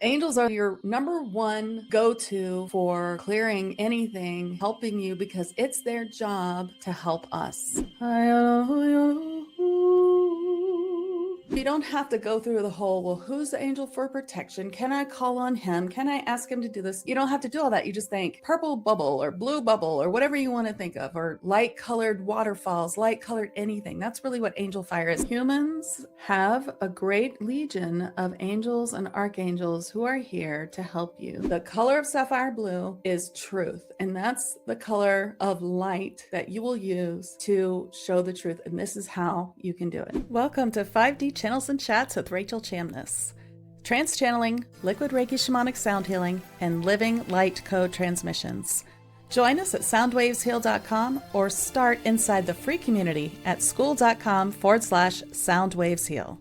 Angels are your number one go-to for clearing anything, helping you because it's their job to help us. You don't have to go through the whole, well, who's the angel for protection? Can I call on him? Can I ask him to do this? You don't have to do all that. You just think purple bubble or blue bubble or whatever you want to think of, or light colored waterfalls, light colored anything. That's really what angel fire is. Humans have a great legion of angels and archangels who are here to help you. The color of sapphire blue is truth, and that's the color of light that you will use to show the truth. And this is how you can do it. Welcome to 5D Channels and Chats with Rachel Chamness. Trance channeling, liquid Reiki shamanic sound healing, and living light code transmissions. Join us at soundwavesheal.com or start inside the free community at school.com/soundwavesheal.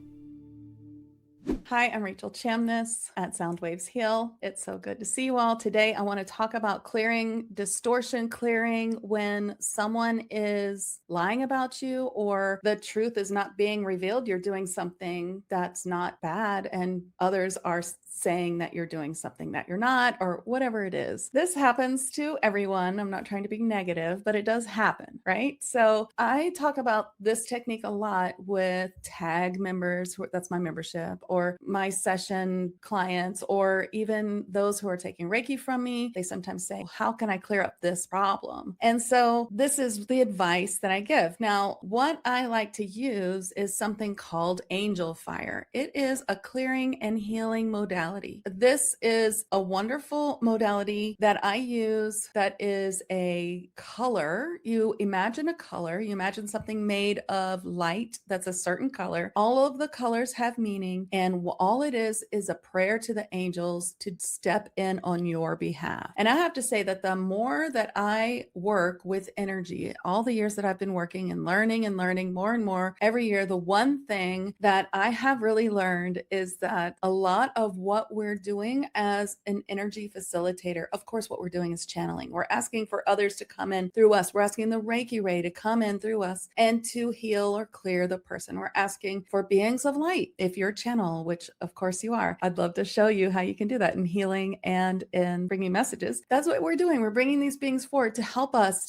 Hi, I'm Rachel Chamness at Soundwaves Heal. It's so good to see you all. Today, I want to talk about clearing distortion, clearing when someone is lying about you or the truth is not being revealed. You're doing something that's not bad and others are saying that you're doing something that you're not, or whatever it is. This happens to everyone. I'm not trying to be negative, but it does happen, right? So I talk about this technique a lot with tag members. That's my membership, or my session clients, or even those who are taking Reiki from me. They sometimes say, how can I clear up this problem? And so this is the advice that I give. Now, what I like to use is something called angel fire. It is a clearing and healing modality. This is a wonderful modality that I use that is a color. You imagine a color, you imagine something made of light that's a certain color. All of the colors have meaning, and all it is a prayer to the angels to step in on your behalf. And I have to say that the more that I work with energy, all the years that I've been working and learning more and more every year, the one thing that I have really learned is that a lot of what we're doing as an energy facilitator, of course, what we're doing is channeling. We're asking for others to come in through us. We're asking the Reiki ray to come in through us and to heal or clear the person. We're asking for beings of light. If you're a channel, which of course you are, I'd love to show you how you can do that in healing and in bringing messages. That's what we're doing. We're bringing these beings forward to help us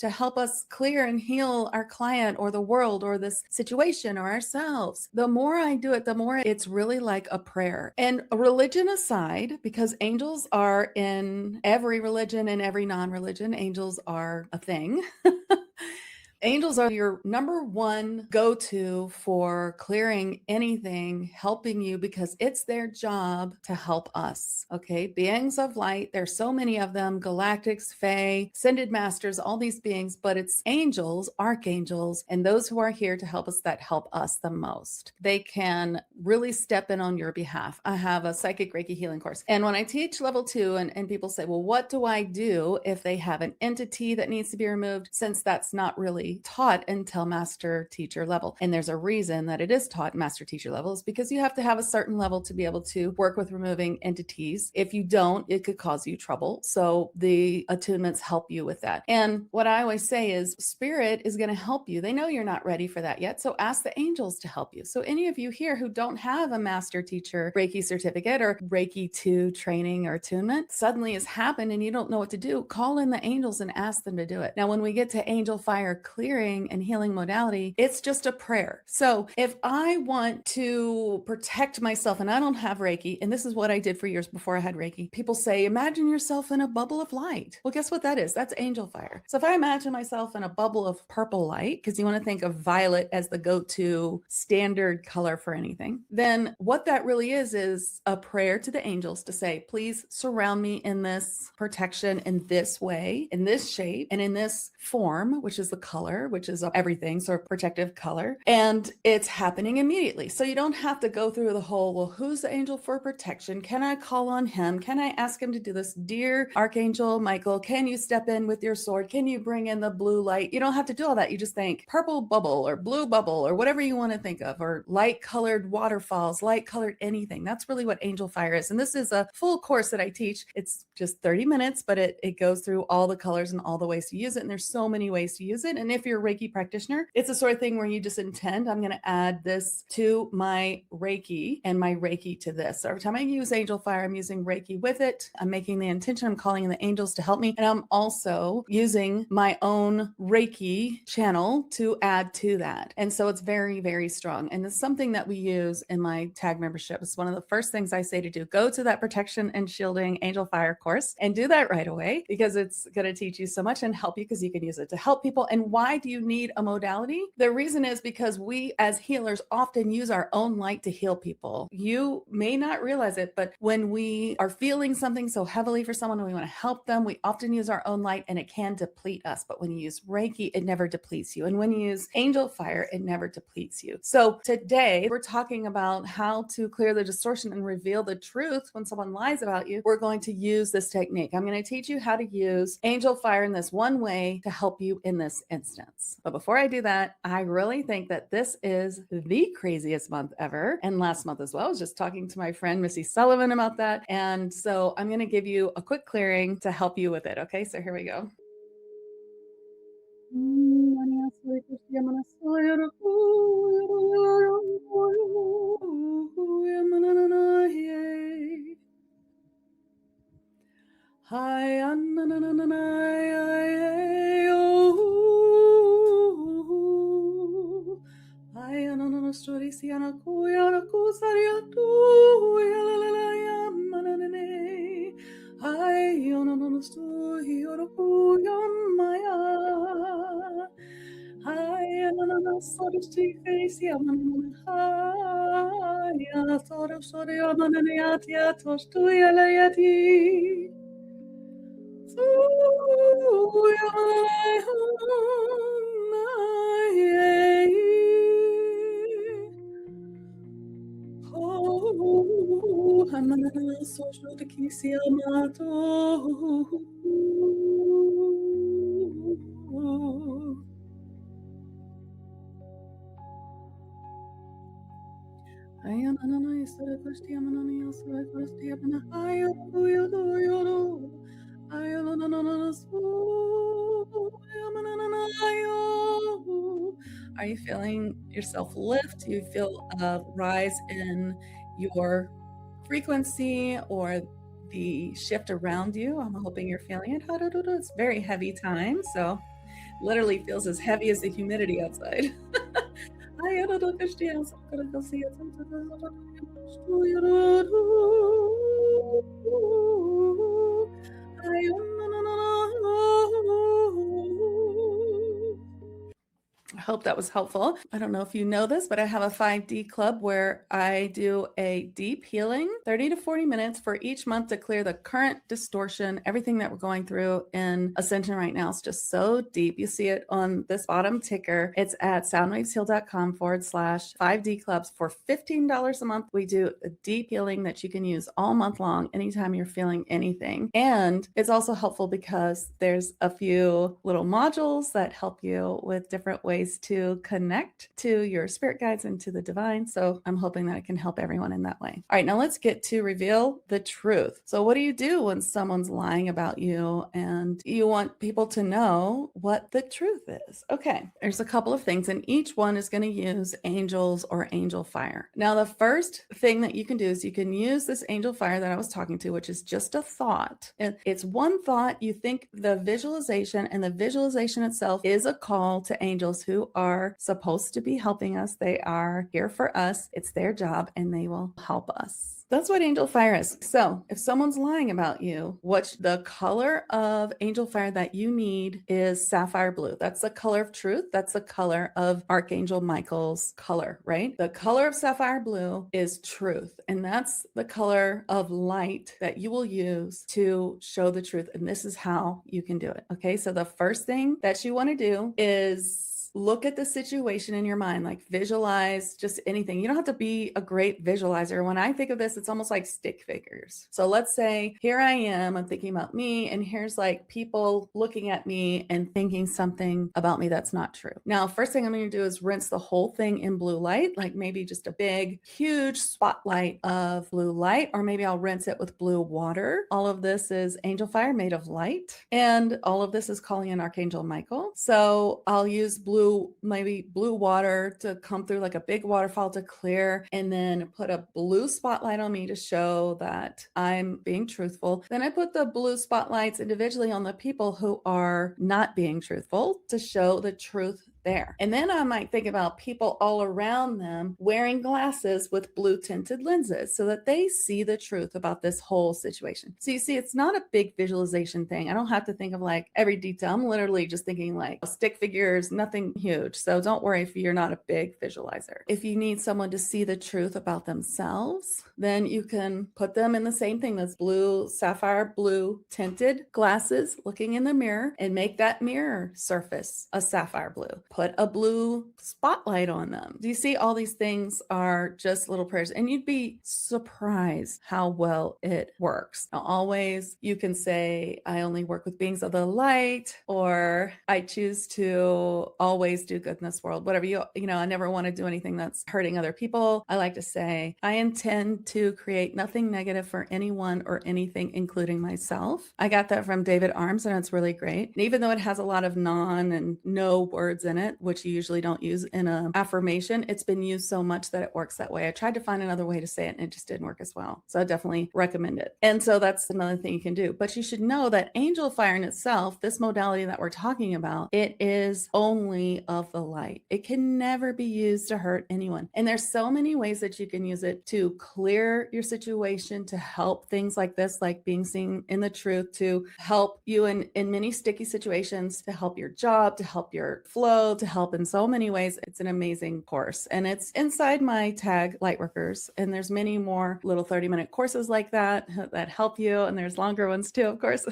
clear and heal our client or the world or this situation or ourselves. The more I do it, the more it's really like a prayer. And religion aside, because angels are in every religion and every non-religion, angels are a thing. Angels are your number one go-to for clearing anything, helping you because it's their job to help us. Okay. Beings of light. There's so many of them, galactics, fae, ascended masters, all these beings, but it's angels, archangels, and those who are here to help us that help us the most. They can really step in on your behalf. I have a Psychic Reiki Healing course. And when I teach level 2 and people say, well, what do I do if they have an entity that needs to be removed? Since that's not really taught until master teacher level. And there's a reason that it is taught master teacher levels, because you have to have a certain level to be able to work with removing entities. If you don't, it could cause you trouble. So the attunements help you with that. And what I always say is spirit is going to help you. They know you're not ready for that yet. So ask the angels to help you. So any of you here who don't have a master teacher Reiki certificate or Reiki 2 training or attunement, suddenly has happened and you don't know what to do, call in the angels and ask them to do it. Now, when we get to angel fire clearing and healing modality, it's just a prayer. So if I want to protect myself and I don't have Reiki, and this is what I did for years before I had Reiki, people say, imagine yourself in a bubble of light. Well, guess what that is? That's angel fire. So if I imagine myself in a bubble of purple light, because you want to think of violet as the go-to standard color for anything, then what that really is a prayer to the angels to say, please surround me in this protection in this way, in this shape, and in this form, which is the color, which is everything, so a protective color, and it's happening immediately. So you don't have to go through the whole, well, who's the angel for protection? Can I call on him? Can I ask him to do this? Dear Archangel Michael, can you step in with your sword? Can you bring in the blue light? You don't have to do all that. You just think purple bubble or blue bubble or whatever you want to think of, or light colored waterfalls, light colored anything. That's really what angel fire is. And this is a full course that I teach. It's just 30 minutes, but it goes through all the colors and all the ways to use it. And there's so many ways to use it. And if you're a Reiki practitioner, it's the sort of thing where you just intend, I'm going to add this to my Reiki and my Reiki to this. So every time I use angel fire, I'm using Reiki with it. I'm making the intention, I'm calling in the angels to help me. And I'm also using my own Reiki channel to add to that. And so it's very, very strong. And it's something that we use in my tag membership. It's one of the first things I say to do. Go to that protection and shielding angel fire course and do that right away, because it's going to teach you so much and help you, because you can use it to help people. And why do you need a modality? The reason is because we as healers often use our own light to heal people. You may not realize it, but when we are feeling something so heavily for someone and we want to help them, we often use our own light, and it can deplete us. But when you use Reiki, it never depletes you. And when you use angel fire, it never depletes you. So today we're talking about how to clear the distortion and reveal the truth when someone lies about you. We're going to use this technique. I'm going to teach you how to use angel fire in this one way to help you in this instance. But before I do that, I really think that this is the craziest month ever. And last month as well, I was just talking to my friend Missy Sullivan about that. And so I'm going to give you a quick clearing to help you with it. Okay, so here we go. Are you feeling yourself lift? Do you feel a rise in your frequency or the shift around you? I'm hoping you're feeling it. It's very heavy time, so literally feels as heavy as the humidity outside. I hope that was helpful. I don't know if you know this, but I have a 5D club where I do a deep healing, 30 to 40 minutes for each month to clear the current distortion, everything that we're going through in Ascension right now. It's just so deep. You see it on this bottom ticker. It's at soundwavesheal.com/5D clubs for $15 a month. We do a deep healing that you can use all month long, anytime you're feeling anything. And it's also helpful because there's a few little modules that help you with different ways to connect to your spirit guides and to the divine. So I'm hoping that I can help everyone in that way. All right, now let's get to reveal the truth. So what do you do when someone's lying about you and you want people to know what the truth is? Okay, there's a couple of things, and each one is going to use angels or angel fire. Now, the first thing that you can do is you can use this angel fire that I was talking to, which is just a thought. It's one thought. You think the visualization, and the visualization itself is a call to angels who are supposed to be helping us. They are here for us. It's their job, and they will help us. That's what angel fire is. So if someone's lying about you, the color of angel fire that you need is sapphire blue. That's the color of truth. That's the color of Archangel Michael's color, right? The color of sapphire blue is truth. And that's the color of light that you will use to show the truth. And this is how you can do it. Okay. So the first thing that you want to do is is look at the situation in your mind, like visualize just anything. You don't have to be a great visualizer. When I think of this, it's almost like stick figures. So let's say here I am, I'm thinking about me, and here's like people looking at me and thinking something about me that's not true. Now, first thing I'm going to do is rinse the whole thing in blue light, like maybe just a big, huge spotlight of blue light, or maybe I'll rinse it with blue water. All of this is angel fire made of light, and all of this is calling in Archangel Michael. So I'll use maybe blue water to come through like a big waterfall to clear, and then put a blue spotlight on me to show that I'm being truthful. Then I put the blue spotlights individually on the people who are not being truthful to show the truth there. And then I might think about people all around them wearing glasses with blue tinted lenses so that they see the truth about this whole situation. So you see, it's not a big visualization thing. I don't have to think of like every detail. I'm literally just thinking like stick figures, nothing huge. So don't worry if you're not a big visualizer. If you need someone to see the truth about themselves, then you can put them in the same thing, that's blue, sapphire blue tinted glasses looking in the mirror, and make that mirror surface a sapphire blue. Put a blue spotlight on them. Do you see, all these things are just little prayers, and you'd be surprised how well it works. Now, always you can say, I only work with beings of the light, or I choose to always do good in this world. Whatever I never want to do anything that's hurting other people. I like to say, I intend to create nothing negative for anyone or anything, including myself. I got that from David Arms, and it's really great. And even though it has a lot of non and no words in it, which you usually don't use in an affirmation, it's been used so much that it works that way. I tried to find another way to say it, and it just didn't work as well. So I definitely recommend it. And so that's another thing you can do. But you should know that angel fire in itself, this modality that we're talking about, it is only of the light. It can never be used to hurt anyone. And there's so many ways that you can use it to clear your situation, to help things like this, like being seen in the truth, to help you in many sticky situations, to help your job, to help your flow, to help in so many ways. It's an amazing course, and it's inside my tag Lightworkers, and there's many more little 30-minute courses like that help you, and there's longer ones too, of course.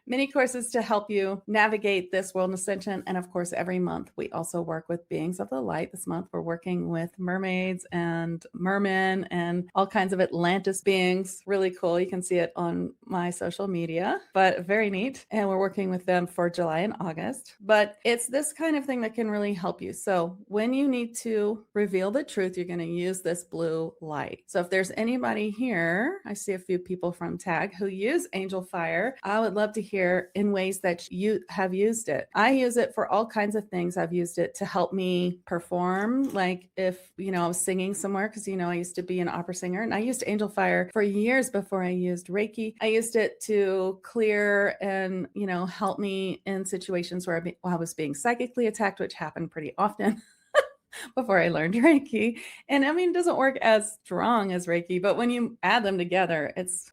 Many courses to help you navigate this world ascension. And of course, every month we also work with beings of the light. This month we're working with mermaids and mermen and all kinds of Atlantis beings. Really cool. You can see it on my social media, but very neat. And we're working with them for July and August. But it's this kind of thing that can really help you. So when you need to reveal the truth, you're going to use this blue light. So if there's anybody here, I see a few people from Tag who use angel fire, I would love to hear in ways that you have used it. I use it for all kinds of things. I've used it to help me perform. Like if, I was singing somewhere, because, I used to be an opera singer, and I used angel fire for years before I used Reiki. I used it to clear and, help me in situations where I was being psychically attacked, which happened pretty often. Before I learned Reiki. And it doesn't work as strong as Reiki, but when you add them together, it's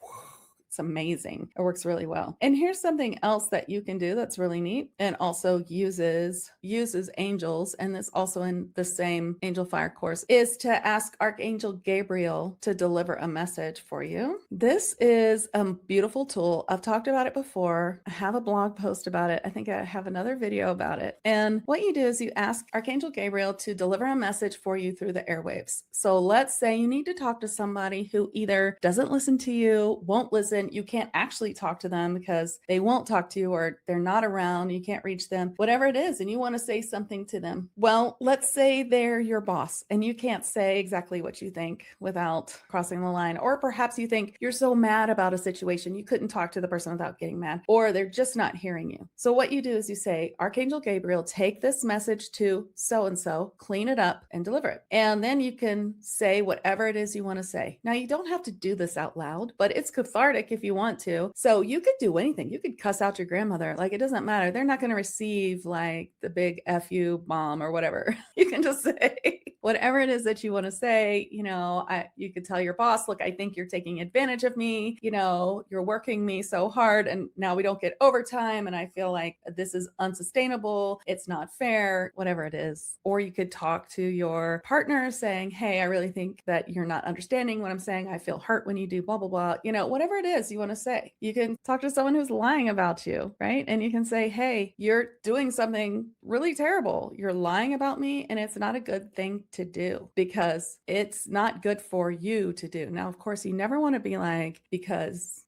amazing. It works really well. And here's something else that you can do that's really neat, and also uses angels, and this also in the same angel fire course, is to ask Archangel Gabriel to deliver a message for you. This is a beautiful tool. I've talked about it before. I have a blog post about it. I think I have another video about it. And what you do is you ask Archangel Gabriel to deliver a message for you through the airwaves. So let's say you need to talk to somebody who either doesn't listen to you, won't listen, you can't actually talk to them because they won't talk to you, or they're not around, you can't reach them, whatever it is, and you want to say something to them. Well, let's say they're your boss and you can't say exactly what you think without crossing the line, or perhaps you think you're so mad about a situation you couldn't talk to the person without getting mad, or they're just not hearing you. So what you do is you say, Archangel Gabriel, take this message to so-and-so, clean it up and deliver it. And then you can say whatever it is you want to say. Now, you don't have to do this out loud, but it's cathartic if you want to. So you could do anything. You could cuss out your grandmother. Like, it doesn't matter. They're not going to receive like the big F you bomb or whatever. You can just say, whatever it is that you want to say, you could tell your boss, look, I think you're taking advantage of me. You're working me so hard and now we don't get overtime. And I feel like this is unsustainable. It's not fair, whatever it is. Or you could talk to your partner saying, hey, I really think that you're not understanding what I'm saying. I feel hurt when you do blah, blah, blah. Whatever it is you want to say. You can talk to someone who's lying about you, right? And you can say, hey, you're doing something really terrible. You're lying about me and it's not a good thing to do because it's not good for you to do. Now, of course, you never want to be like, because,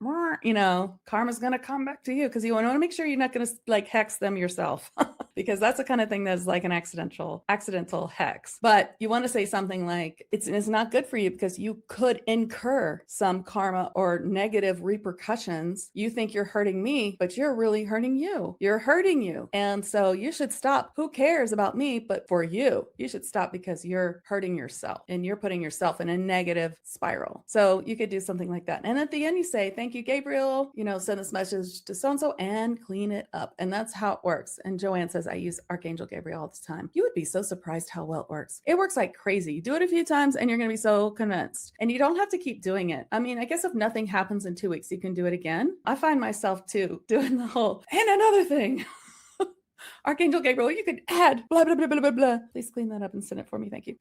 karma's going to come back to you, because you want to make sure you're not going to like hex them yourself. Because that's the kind of thing that's like an accidental hex. But you want to say something like, it's not good for you because you could incur some karma or negative repercussions. You think you're hurting me, but you're really hurting you. You're hurting you. And so you should stop. Who cares about me? But for you should stop because you're hurting yourself and you're putting yourself in a negative spiral. So you could do something like that. And at the end you say, thank you, Gabriel, send this message to so-and-so and clean it up. And that's how it works. And Joanne says, I use Archangel Gabriel all the time. You would be so surprised how well it works. It works like crazy. You do it a few times and you're going to be so convinced. And you don't have to keep doing it. I mean, I guess if nothing happens in 2 weeks, you can do it again. I find myself too doing the whole, and another thing. Archangel Gabriel, you could add blah, blah, blah, blah, blah, blah. Please clean that up and send it for me. Thank you.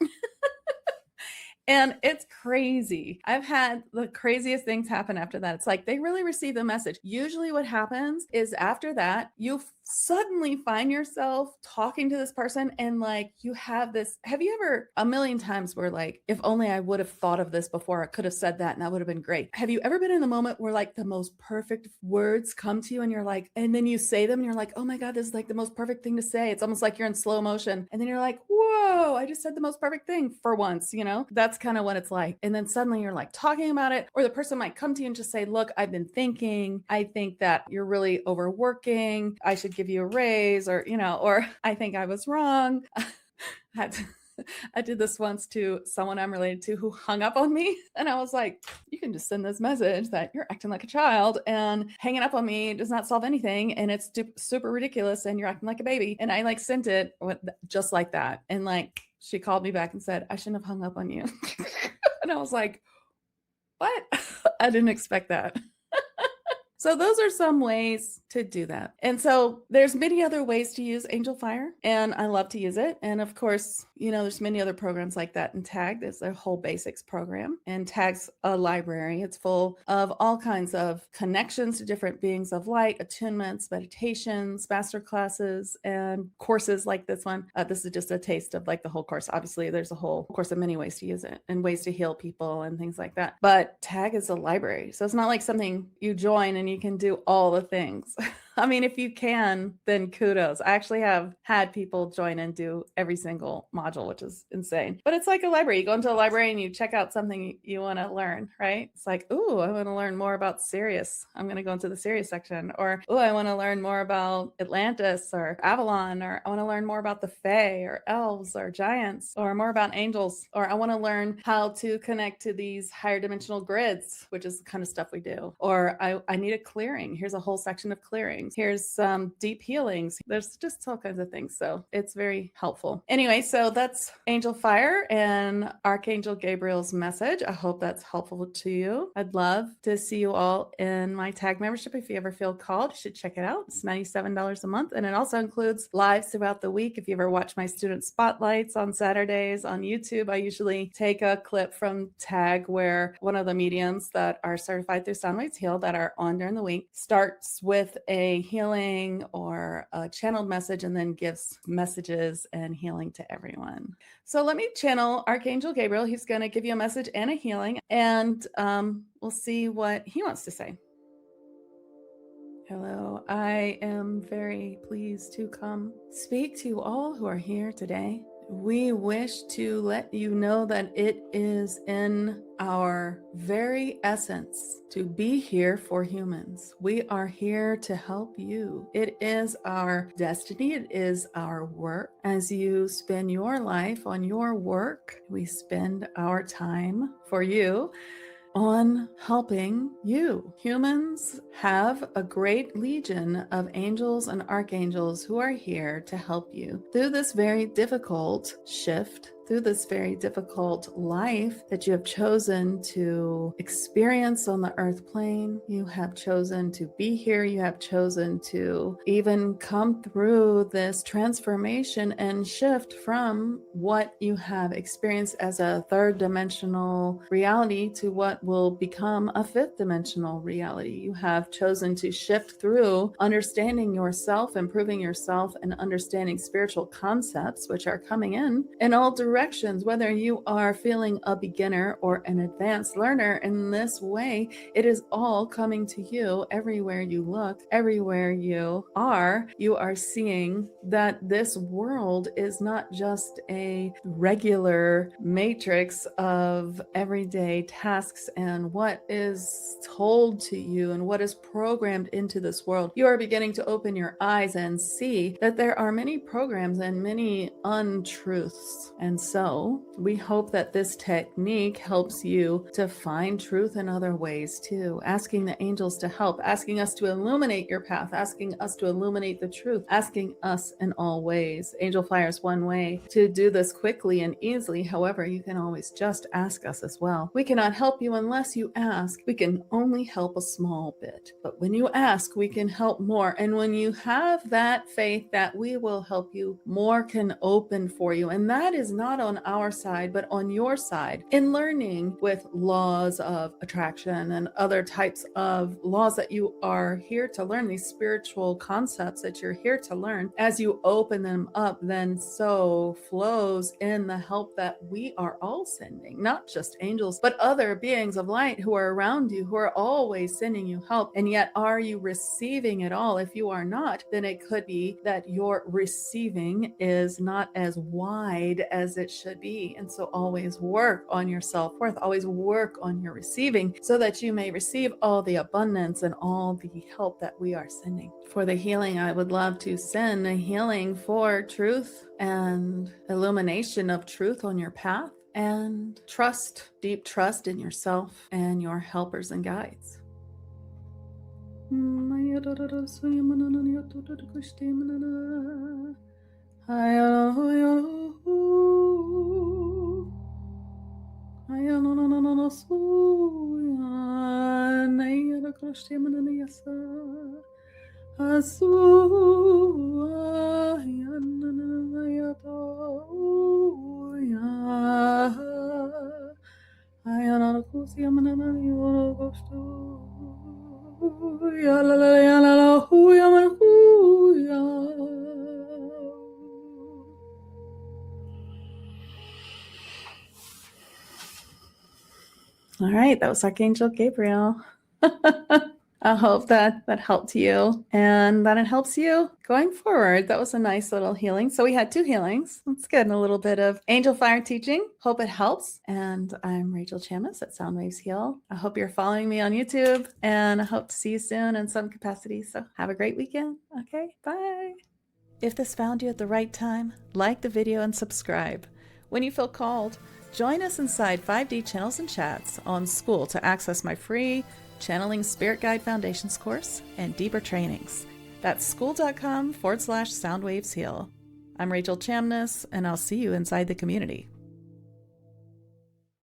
And it's crazy. I've had the craziest things happen after that. It's like they really receive the message. Usually what happens is after that, you suddenly find yourself talking to this person and like you have this, have you ever a million times where like, if only I would have thought of this before, I could have said that and that would have been great. Have you ever been in the moment where like the most perfect words come to you and you're like, and then you say them and you're like, oh my God, this is like the most perfect thing to say. It's almost like you're in slow motion. And then you're like, whoa, I just said the most perfect thing for once, That's kind of what it's like. And then suddenly you're like talking about it, or the person might come to you and just say, look, I've been thinking, I think that you're really overworking. I should give you a raise, or, or I think I was wrong. I did this once to someone I'm related to who hung up on me. And I was like, you can just send this message that you're acting like a child, and hanging up on me does not solve anything. And it's super ridiculous. And you're acting like a baby. And I like sent it just like that. And like, she called me back and said, I shouldn't have hung up on you. And I was like, what? I didn't expect that. So those are some ways to do that. And so there's many other ways to use Angel Fire, and I love to use it. And of course, there's many other programs like that in TAG. There's a whole basics program, and TAG's a library. It's full of all kinds of connections to different beings of light, attunements, meditations, master classes, and courses like this one. This is just a taste of like the whole course. Obviously, there's a whole course of many ways to use it and ways to heal people and things like that. But TAG is a library. So it's not like something you join and you can do all the things. I mean, if you can, then kudos. I actually have had people join and do every single module, which is insane. But it's like a library. You go into a library and you check out something you want to learn, right? It's like, ooh, I want to learn more about Sirius. I'm going to go into the Sirius section. Or, ooh, I want to learn more about Atlantis or Avalon. Or I want to learn more about the Fae or elves or giants, or more about angels. Or I want to learn how to connect to these higher dimensional grids, which is the kind of stuff we do. Or I need a clearing. Here's a whole section of clearing. Here's some deep healings. There's just all kinds of things. So it's very helpful. Anyway, so that's Angel Fire and Archangel Gabriel's message. I hope that's helpful to you. I'd love to see you all in my TAG membership. If you ever feel called, you should check it out. It's $97 a month. And it also includes lives throughout the week. If you ever watch my student spotlights on Saturdays on YouTube, I usually take a clip from TAG where one of the mediums that are certified through Soundwaves Heal that are on during the week starts with a healing or a channeled message and then gives messages and healing to everyone. So let me channel Archangel Gabriel. He's going to give you a message and a healing, and we'll see what he wants to say. Hello, I am very pleased to come speak to all who are here today. We wish to let you know that it is in our very essence to be here for humans. We are here to help you. It is our destiny. It is our work. As you spend your life on your work, we spend our time for you on helping you. Humans have a great legion of angels and archangels who are here to help you through this very difficult shift through this very difficult life that you have chosen to experience on the earth plane. You have chosen to be here. You have chosen to even come through this transformation and shift from what you have experienced as a third dimensional reality to what will become a fifth dimensional reality. You have chosen to shift through understanding yourself, improving yourself, and understanding spiritual concepts, which are coming in all directions, whether you are feeling a beginner or an advanced learner. In this way, it is all coming to you everywhere you look, everywhere you are seeing that this world is not just a regular matrix of everyday tasks and what is told to you and what is programmed into this world. You are beginning to open your eyes and see that there are many programs and many untruths. And so we hope that this technique helps you to find truth in other ways too, asking the angels to help, asking us to illuminate your path, asking us to illuminate the truth, asking us in all ways. Angel Fire is one way to do this quickly and easily. However, you can always just ask us as well. We cannot help you unless you ask. We can only help a small bit. But when you ask, we can help more. And when you have that faith that we will help you, more can open for you. And that is not on our side, but on your side. In learning with laws of attraction and other types of laws that you are here to learn, these spiritual concepts that you're here to learn, as you open them up, then so flows in the help that we are all sending, not just angels, but other beings of light who are around you, who are always sending you help. And yet, are you receiving it all? If you are not, then it could be that your receiving is not as wide as it should be. And so always work on your self-worth, always work on your receiving so that you may receive all the abundance and all the help that we are sending. For the healing, I would love to send a healing for truth and illumination of truth on your path and trust, deep trust in yourself and your helpers and guides. All right, that was Archangel Gabriel. I hope that helped you and that it helps you going forward. That was a nice little healing. So we had 2 healings. That's good. And a little bit of angel fire teaching. Hope it helps. And I'm Rachel Chamness at Soundwaves Heal. I hope you're following me on YouTube and I hope to see you soon in some capacity. So have a great weekend. Okay, bye. If this found you at the right time, like the video and subscribe. When you feel called, join us inside 5D channels and chats on School to access my free Channeling Spirit Guide Foundations course and deeper trainings. That's school.com/Soundwaves Heal. I'm Rachel Chamness, and I'll see you inside the community.